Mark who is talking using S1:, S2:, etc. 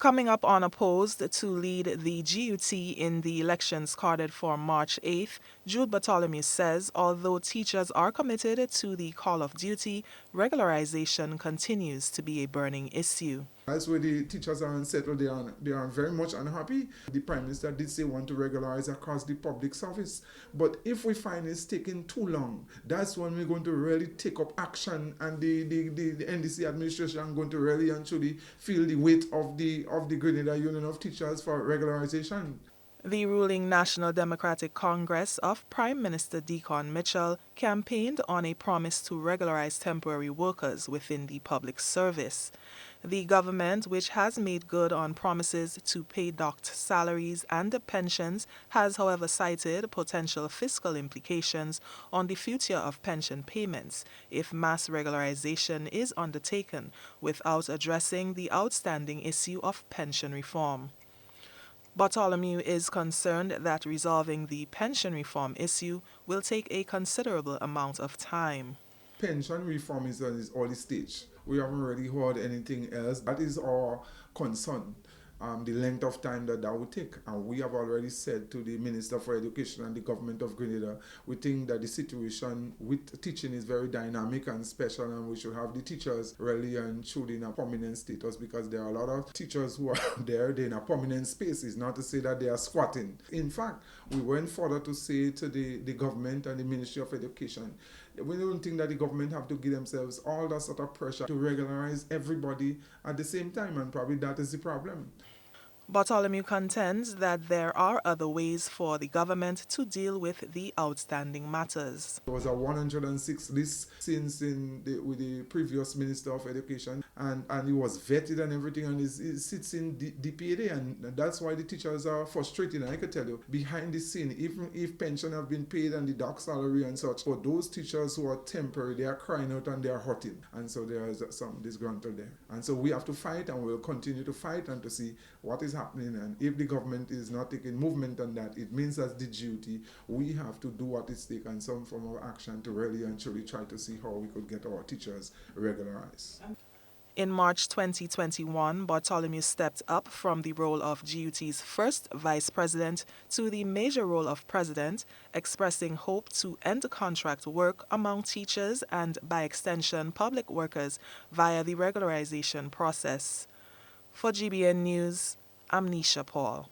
S1: Coming up unopposed to lead the GUT in the elections carded for March 8th, Jude Bartholomew says although teachers are committed to the call of duty, regularization continues to be a burning issue.
S2: That's where the teachers are unsettled. They are very much unhappy. The Prime Minister did say want to regularize across the public service. But if we find it's taking too long, that's when we're going to really take up action, and the NDC administration are going to really and truly feel the weight of the Grenada Union of Teachers for regularization.
S1: The ruling National Democratic Congress of Prime Minister Deacon Mitchell campaigned on a promise to regularize temporary workers within the public service. The government, which has made good on promises to pay docked salaries and pensions, has however cited potential fiscal implications on the future of pension payments if mass regularization is undertaken without addressing the outstanding issue of pension reform. Bartholomew is concerned that resolving the pension reform issue will take a considerable amount of time.
S2: Pension reform is on its early stage. We haven't really heard anything else. That is our concern. The length of time that would take. And we have already said to the Minister for Education and the government of Grenada, we think that the situation with teaching is very dynamic and special, and we should have the teachers really and truly in a prominent status, because there are a lot of teachers who are there, they're in a prominent space. It's not to say that they are squatting. In fact, we went further to say to the government and the Ministry of Education, we don't think that the government have to give themselves all that sort of pressure to regularize everybody at the same time, and probably that is the problem.
S1: Bartholomew contends that there are other ways for the government to deal with the outstanding matters.
S2: There was a 106 list since with the previous Minister of Education, and he was vetted and everything, and he sits in DPAD, and that's why the teachers are frustrated. And I can tell you, behind the scene, even if pension have been paid and the dock salary and such, for those teachers who are temporary, they are crying out and they are hurting. And so there is some disgruntled there. And so we have to fight, and we'll continue to fight and to see what is happening. And if the government is not taking movement on that, it means as the duty, we have to do what is taken, some form of action to really and truly try to see how we could get our teachers regularized.
S1: In March 2021, Bartholomew stepped up from the role of GUT's first vice president to the major role of president, expressing hope to end contract work among teachers and, by extension, public workers via the regularization process. For GBN News, I'm Nisha Paul.